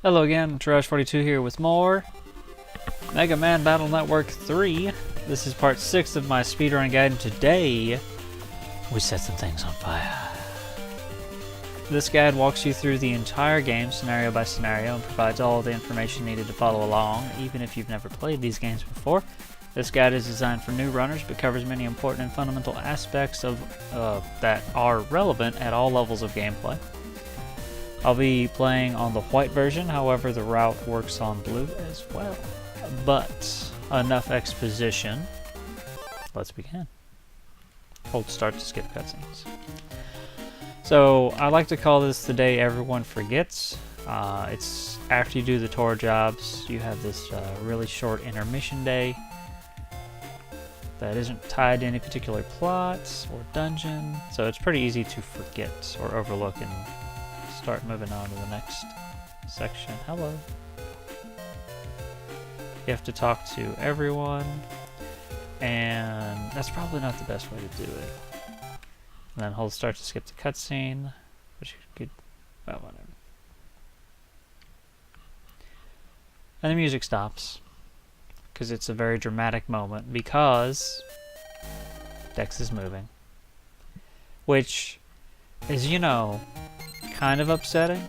Hello again, Trash42 here with more Mega Man Battle Network 3. This is part 6 of my speedrun guide, and today we set some things on fire. This guide walks you through the entire game, scenario by scenario, and provides all the information needed to follow along, even if you've never played these games before. This guide is designed for new runners, but covers many important and fundamental aspects of that are relevant at all levels of gameplay. I'll be playing on the white version, however the route works on blue as well. But enough exposition. Let's begin. Hold start to skip cutscenes. So I like to call this the day everyone forgets. It's after you do the tour jobs, you have this really short intermission day that isn't tied to any particular plots or dungeon, so it's pretty easy to forget or overlook and start moving on to the next section. Hello. You have to talk to everyone, and that's probably not the best way to do it. And then hold start to skip the cutscene, which you could, well, whatever. And the music stops, because it's a very dramatic moment, because Dex is moving. Which is, you know, kind of upsetting,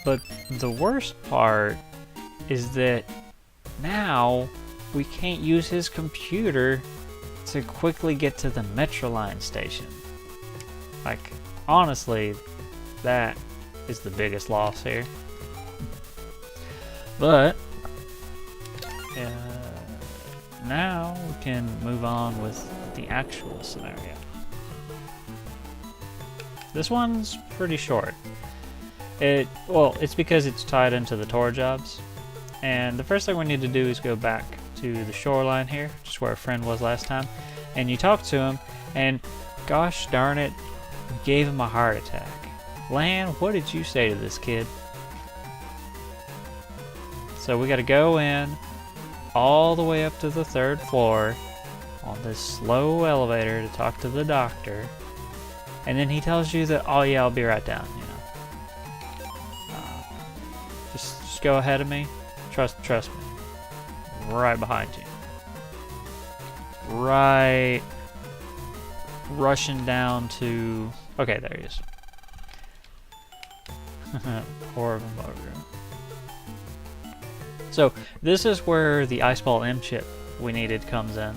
but the worst part is that now we can't use his computer to quickly get to the Metroline station. Like, honestly, that is the biggest loss here. But now we can move on with the actual scenario. This one's pretty short. It's because it's tied into the tour jobs. And the first thing we need to do is go back to the shoreline here, just where a friend was last time. And you talk to him, and gosh darn it, you gave him a heart attack. Lan, what did you say to this kid? So we gotta go in all the way up to the 3rd floor on this slow elevator to talk to the doctor. And then he tells you that, oh yeah, I'll be right down, you know. Just go ahead of me. Trust me. Right behind you. Right. Rushing down to... Okay, there he is. Poor Maru. So, this is where the Ice Ball M chip we needed comes in.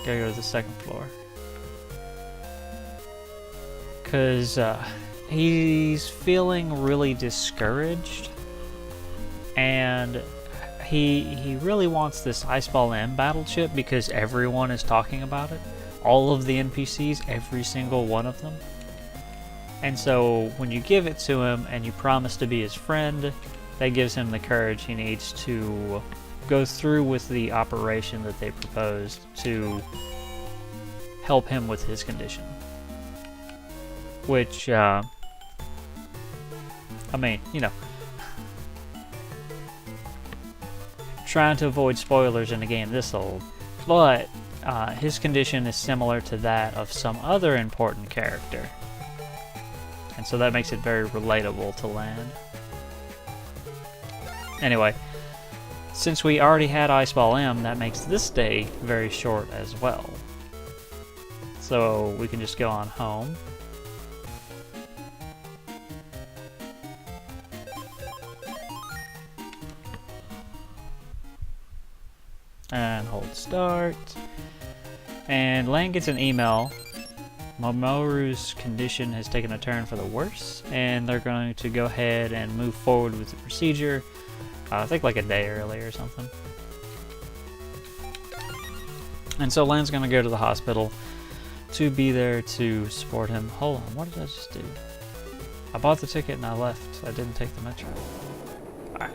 Gotta go to the 2nd floor. Because he's feeling really discouraged, and he really wants this Ice Ball M battle chip because everyone is talking about it. All of the NPCs, every single one of them. And so when you give it to him and you promise to be his friend, that gives him the courage he needs to go through with the operation that they proposed to help him with his condition. Which, I mean, you know, trying to avoid spoilers in a game this old, but his condition is similar to that of some other important character. And so that makes it very relatable to Lan. Anyway, since we already had Ice Ball M, that makes this day very short as well. So we can just go on home. And hold start. And Lan gets an email. Momoru's condition has taken a turn for the worse, and they're going to go ahead and move forward with the procedure. I think like a day early or something. And so Lan's going to go to the hospital to be there to support him. Hold on, what did I just do? I bought the ticket and I left. I didn't take the metro. Alright.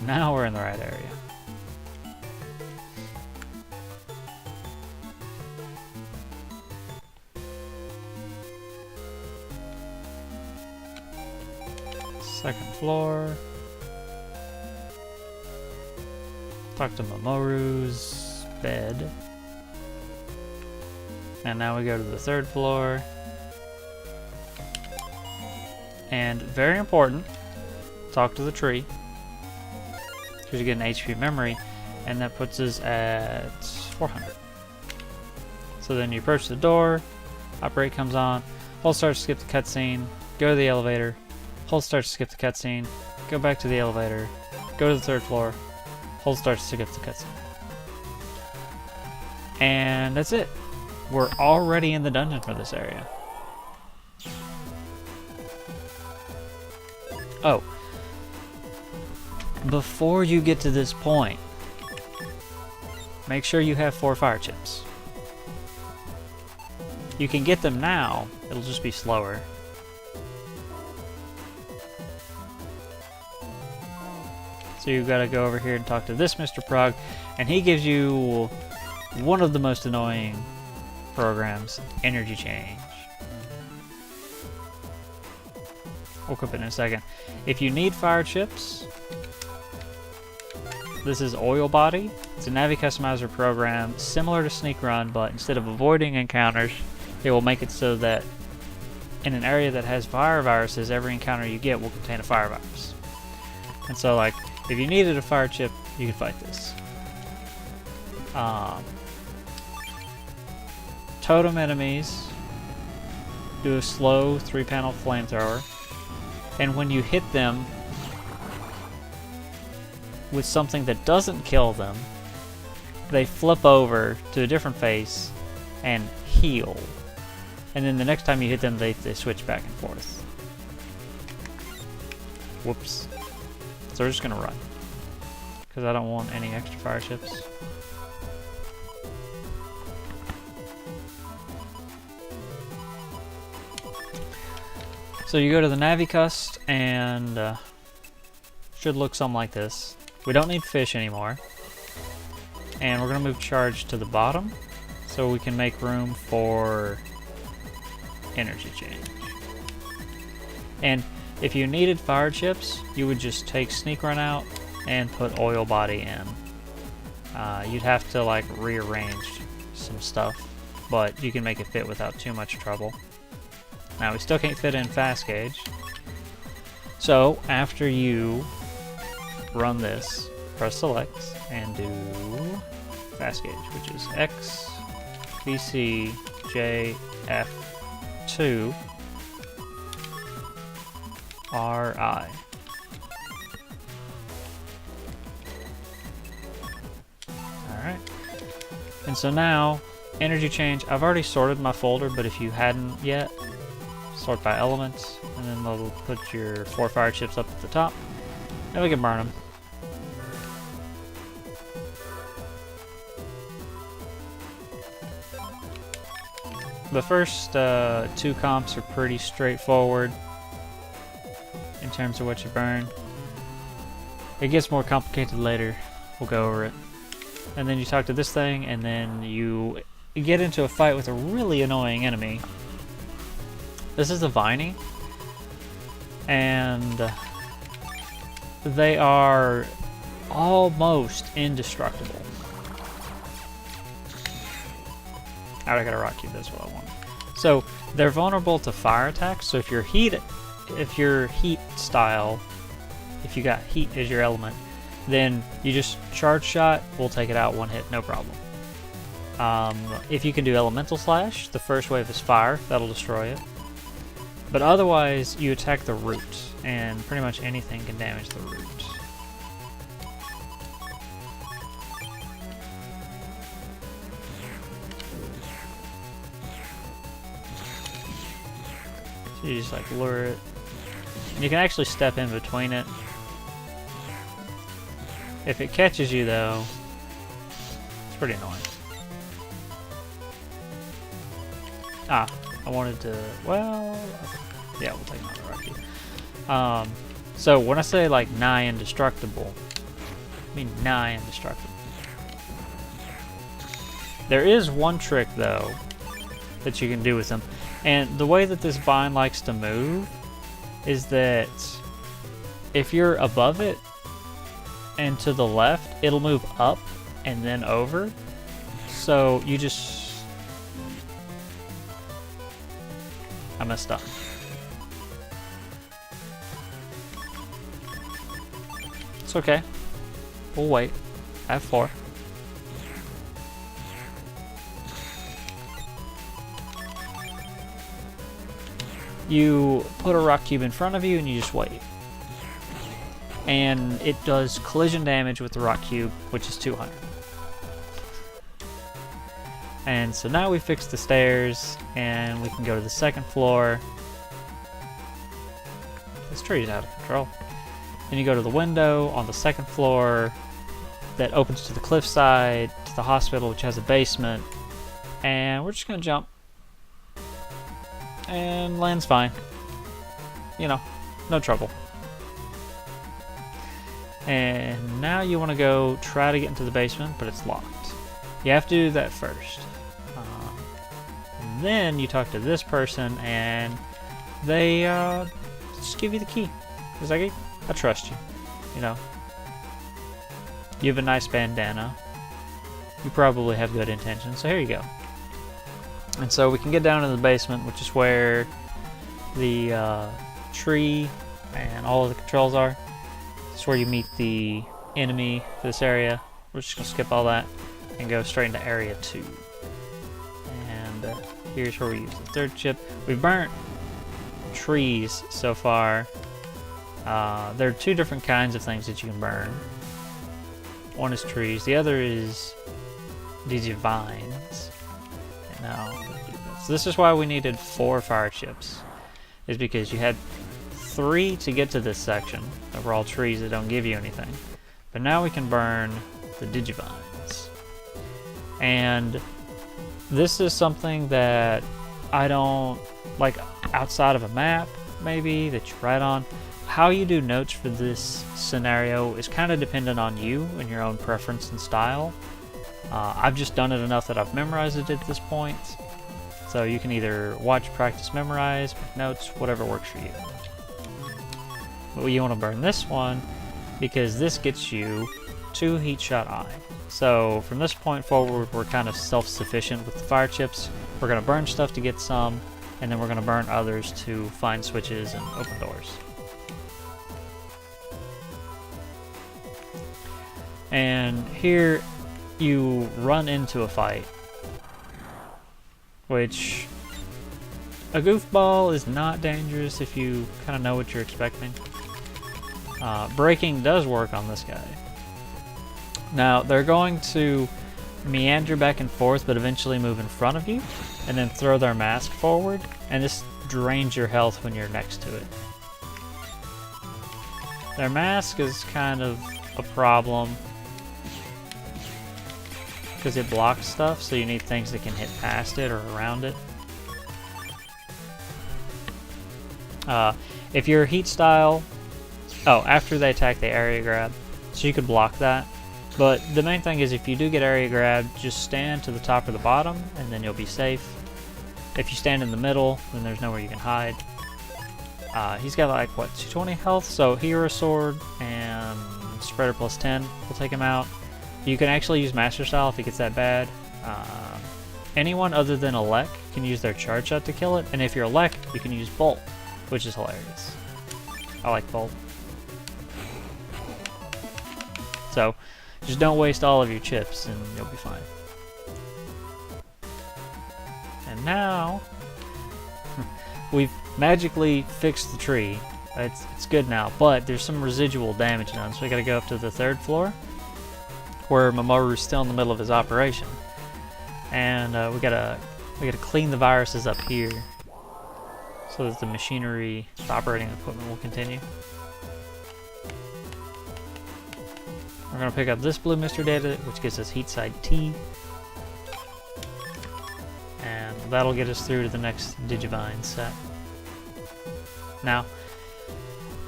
Now we're in the right area. Second floor. Talk to Momoru's bed. And now we go to the 3rd floor. And very important, talk to the tree, because you get an HP memory, and that puts us at 400. So then you approach the door, operate comes on, hold start to skip the cutscene, go to the elevator, hold start to skip the cutscene, go back to the elevator, go to the 3rd floor, hold start to skip the cutscene. And that's it. We're already in the dungeon for this area. Oh. Before you get to this point, make sure you have 4 fire chips. You can get them now, it'll just be slower. So you've got to go over here and talk to this Mr. Prog, and he gives you one of the most annoying programs, energy change. We'll equip it in a second. If you need fire chips, this is Oil Body. It's a Navi Customizer program similar to Sneak Run, but instead of avoiding encounters, it will make it so that in an area that has fire viruses, every encounter you get will contain a fire virus. And so, like, if you needed a fire chip, you could fight this. Totem enemies do a slow 3-panel flamethrower, and when you hit them with something that doesn't kill them, they flip over to a different face and heal. And then the next time you hit them, they switch back and forth. Whoops. So we're just gonna run, because I don't want any extra fire chips. So you go to the Navicust, and should look something like this. We don't need fish anymore, and we're gonna move charge to the bottom so we can make room for energy change. And if you needed fire chips, you would just take Sneak Run out and put Oil Body in. You'd have to like rearrange some stuff, but you can make it fit without too much trouble. Now we still can't fit in FastGuage. So after you run this, press select and do FastGauge, which is X, BC, J, F2, RI. Alright. And so now, energy change. I've already sorted my folder, but if you hadn't yet, sort by elements, and then they'll put your 4 fire chips up at the top, and we can burn them. The first 2 comps are pretty straightforward in terms of what you burn. It gets more complicated later. We'll go over it. And then you talk to this thing, and then you get into a fight with a really annoying enemy. This is the Viney, and they are almost indestructible. Alright, I got a rock cube, that's what I want. So they're vulnerable to fire attacks, so if your heat style, if you got heat as your element, then you just charge shot, we'll take it out 1 hit, no problem. If you can do elemental slash, the first wave is fire, that'll destroy it. But otherwise, you attack the root, and pretty much anything can damage the root. So you just like lure it. And you can actually step in between it. If it catches you though, it's pretty annoying. Ah, I wanted to, well, yeah, we'll take another rocky. So when I say like nigh indestructible, I mean nigh indestructible. There is one trick though that you can do with them, and the way that this vine likes to move is that if you're above it and to the left, it'll move up and then over. So you just, I messed up. It's okay. We'll wait. I have 4. You put a rock cube in front of you and you just wait. And it does collision damage with the rock cube, which is 200. And so now we fixed the stairs, and we can go to the second floor. This tree's out of control. Then you go to the window on the second floor that opens to the cliffside, to the hospital, which has a basement. And we're just gonna jump. And land's fine. You know, no trouble. And now you want to go try to get into the basement, but it's locked. You have to do that first. And then you talk to this person, and they just give you the key. It's like, I trust you. You know, you have a nice bandana. You probably have good intentions, so here you go. And so we can get down into the basement, which is where the tree and all of the controls are. It's where you meet the enemy for this area. We're just going to skip all that and go straight into area 2. And here's where we use the third chip. We've burnt trees so far. There are 2 different kinds of things that you can burn. One is trees, the other is these vines. So this is why we needed 4 fire chips, is because you had 3 to get to this section that were all trees that don't give you anything. But now we can burn the digivines. And this is something that I don't like outside of a map, maybe, that you write on. How you do notes for this scenario is kind of dependent on you and your own preference and style. I've just done it enough that I've memorized it at this point. So you can either watch, practice, memorize, make notes, whatever works for you. But you want to burn this one because this gets you 2 heat shot eye. So from this point forward, we're kind of self-sufficient with the fire chips. We're going to burn stuff to get some, and then we're going to burn others to find switches and open doors. And here you run into a fight, which a goofball is not dangerous if you kind of know what you're expecting. Braking does work on this guy. Now they're going to meander back and forth, but eventually move in front of you and then throw their mask forward, and this drains your health when you're next to it. Their mask is kind of a problem because it blocks stuff, so you need things that can hit past it or around it. If your heat style, after they attack, they area grab, so you could block that. But the main thing is, if you do get area grabbed, just stand to the top or the bottom, and then you'll be safe. If you stand in the middle, then there's nowhere you can hide. He's got like, what, 220 health? So Hero Sword and Spreader plus 10 will take him out. You can actually use Master Style if it gets that bad. Anyone other than Elec can use their charge shot to kill it, and if you're Elec, you can use Bolt, which is hilarious. I like Bolt. So, just don't waste all of your chips and you'll be fine. And now, we've magically fixed the tree. It's good now, but there's some residual damage done, so we gotta go up to the 3rd floor, where Mamoru's still in the middle of his operation. And we gotta clean the viruses up here so that the machinery, the operating equipment will continue. We're gonna pick up this blue Mr. data, which gives us heat side T. And that'll get us through to the next Digivine set. Now,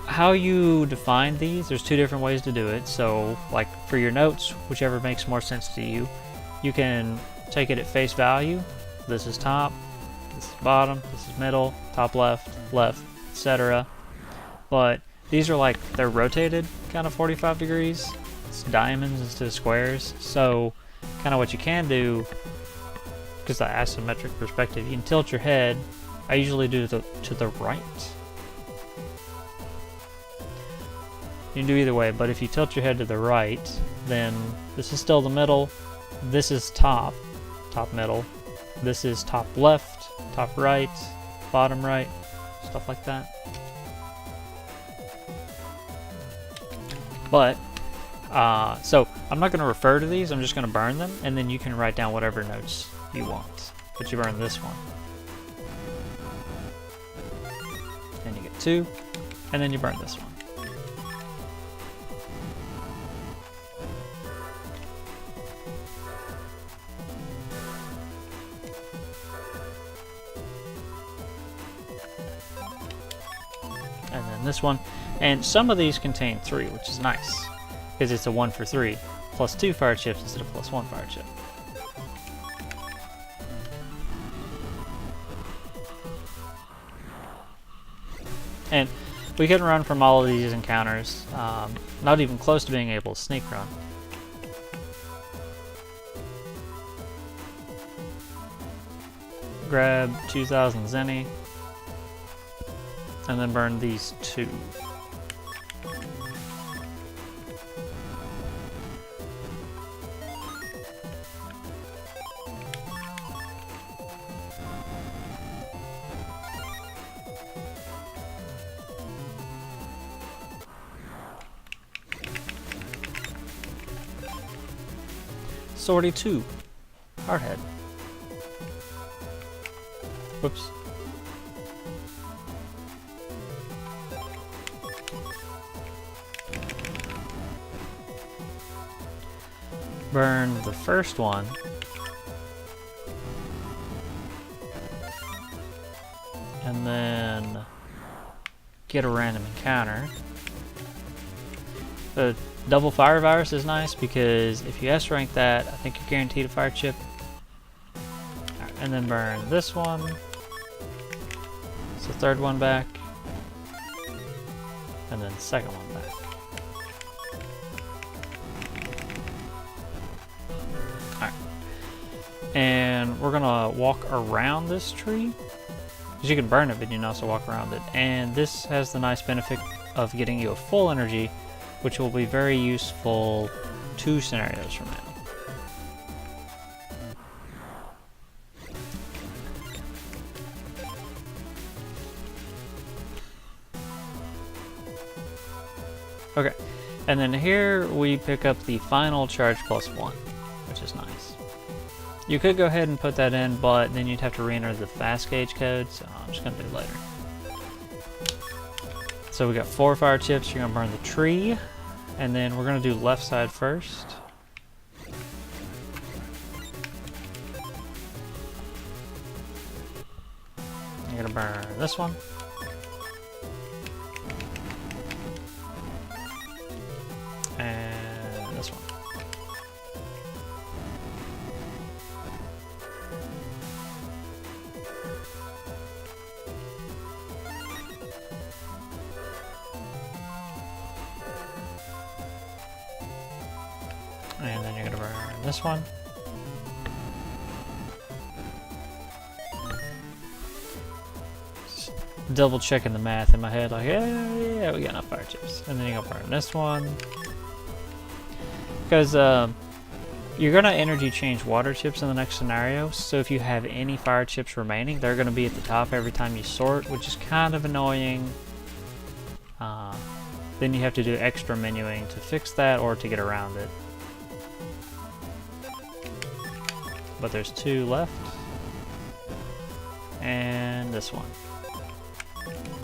how you define these, there's 2 different ways to do it. So, like for your notes, whichever makes more sense to you, you can take it at face value. This is top, this is bottom, this is middle, top left, left, etc. But these are like, they're rotated kind of 45 degrees. It's diamonds instead of squares. So, kind of what you can do, because the asymmetric perspective, you can tilt your head. I usually do to the right. You can do either way, but if you tilt your head to the right, then this is still the middle, this is top middle, this is top left, top right, bottom right, stuff like that. But, so I'm not going to refer to these, I'm just going to burn them, and then you can write down whatever notes you want. But you burn this one. And you get 2, and then you burn this one. And then this one. And some of these contain 3, which is nice, because it's a 1 for 3, plus 2 fire chips instead of plus 1 fire chip. And we can run from all of these encounters, not even close to being able to sneak run. Grab 2000 Zenny, and then burn these 2. Sortie 2, Hardhead. Whoops. Burn the first one. And then get a random encounter. The double fire virus is nice because if you S rank that, I think you're guaranteed a fire chip. Right, and then burn this one. It's the third one back. And then the second one back. Alright. And we're gonna walk around this tree. Because you can burn it, but you can also walk around it. And this has the nice benefit of getting you a full energy, which will be very useful 2 scenarios from now. Okay, and then here we pick up the final charge plus 1, which is nice. You could go ahead and put that in, but then you'd have to re-enter the FastGuage code, so I'm just going to do it later. So we got 4 fire chips, you're going to burn the tree, and then we're going to do left side first. You're going to burn this one. And this one. And then you're going to burn this one. Just double checking the math in my head, like, yeah, we got enough fire chips. And then you're going to burn this one. Because you're going to energy change water chips in the next scenario, so if you have any fire chips remaining, they're going to be at the top every time you sort, which is kind of annoying. Then you have to do extra menuing to fix that or to get around it. But there's 2 left. And this one.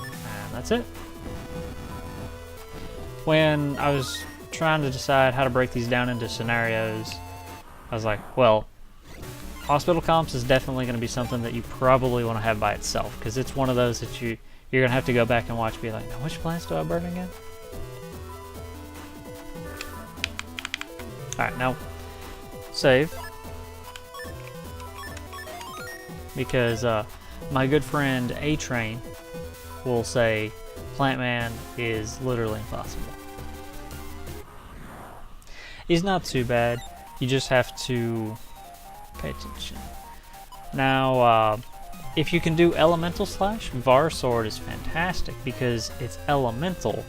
And that's it. When I was trying to decide how to break these down into scenarios, I was like, well, hospital comps is definitely going to be something that you probably want to have by itself, because it's one of those that you're going to have to go back and watch and be like, now which plants do I burn again? Alright, now save. Because my good friend A-Train will say PlantMan is literally impossible. He's not too bad, you just have to pay attention. Now, if you can do elemental slash, Var Sword is fantastic because it's elemental,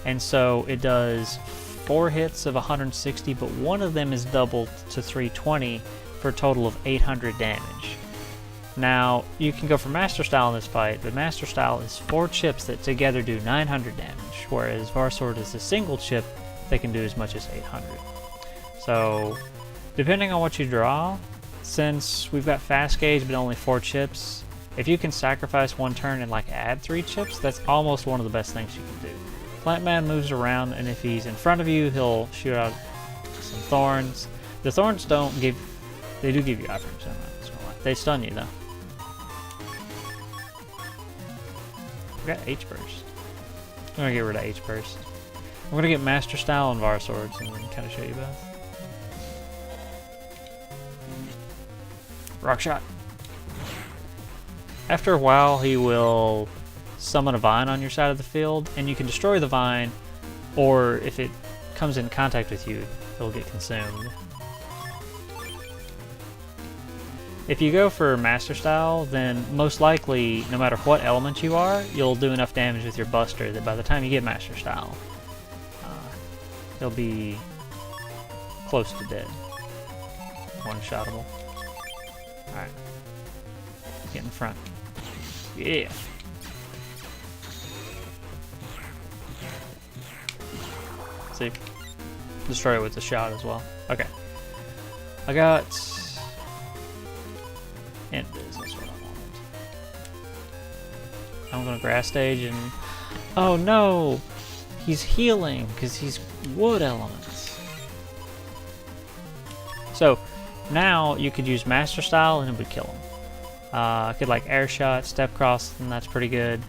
And so it does 4 hits of 160, but one of them is doubled to 320 for a total of 800 damage. Now, you can go for Master Style in this fight, but Master Style is 4 chips that together do 900 damage, whereas Varsword is a single chip that can do as much as 800. So, depending on what you draw, since we've got FastGauge but only 4 chips, if you can sacrifice 1 turn and like add 3 chips, that's almost one of the best things you can do. PlantMan moves around, and if he's in front of you, he'll shoot out some thorns. The thorns don't give, they do give you iframes, I'm not just gonna lie. They stun you though. We got H-Burst. I'm gonna get rid of H-Burst. I'm gonna get Master Style and Varswords and then kind of show you both. Rock Shot. After a while, he will summon a vine on your side of the field, and you can destroy the vine, or if it comes in contact with you, it'll get consumed. If you go for Master Style, then most likely, no matter what element you are, you'll do enough damage with your Buster that by the time you get Master Style, he'll be close to dead. One-shottable. Alright. Get in front. Yeah! See? Destroy it with a shot as well. Okay. I got... End Biz, that's what I wanted. I'm gonna grass stage and... Oh no! He's healing, because he's wood elements. So, now you could use Master Style and it would kill him. I could like air shot, step cross, and that's pretty good.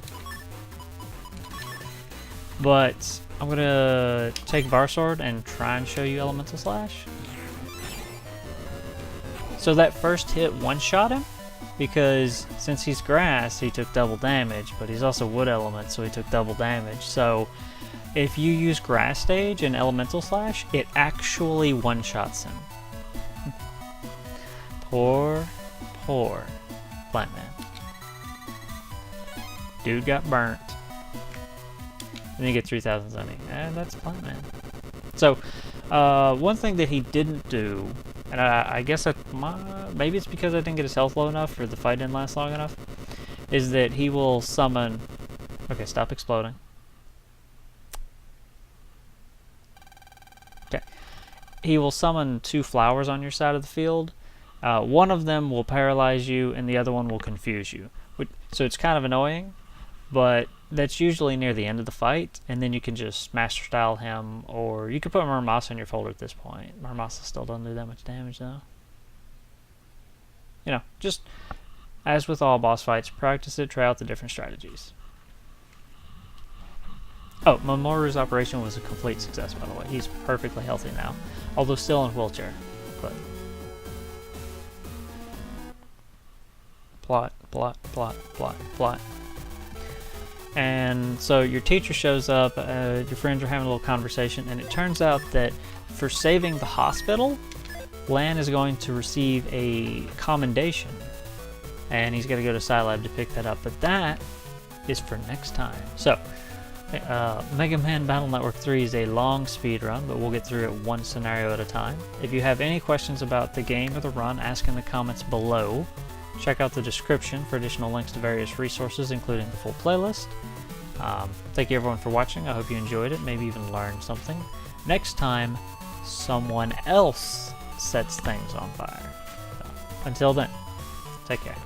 But I'm gonna take Varsword and try and show you Elemental Slash. So that first hit one-shot him, because since he's grass, he took double damage, but he's also wood element, so he took double damage. So if you use Grass Stage and Elemental Slash, it actually one-shots him. Poor PlantMan. Dude got burnt. And you get 3,000 zoning. And that's PlantMan. So, one thing that he didn't do, and I guess maybe it's because I didn't get his health low enough or the fight didn't last long enough, is that he will summon... Okay, stop exploding. Okay. He will summon 2 flowers on your side of the field. One of them will paralyze you and the other one will confuse you. So it's kind of annoying, but that's usually near the end of the fight, and then you can just Master Style him, or you could put Murmasa in your folder at this point. Murmasa still doesn't do that much damage though. You know, just as with all boss fights, practice it, try out the different strategies. Oh, Mamoru's operation was a complete success, by the way. He's perfectly healthy now, although still in a wheelchair. But plot. And so your teacher shows up, your friends are having a little conversation, and it turns out that for saving the hospital, Lan is going to receive a commendation, and he's got to go to Scilab to pick that up, but that is for next time. So, Mega Man Battle Network 3 is a long speed run, but we'll get through it one scenario at a time. If you have any questions about the game or the run, ask in the comments below. Check out the description for additional links to various resources, including the full playlist. Thank you everyone for watching. I hope you enjoyed it, maybe even learned something. Next time, someone else sets things on fire. So, until then, take care.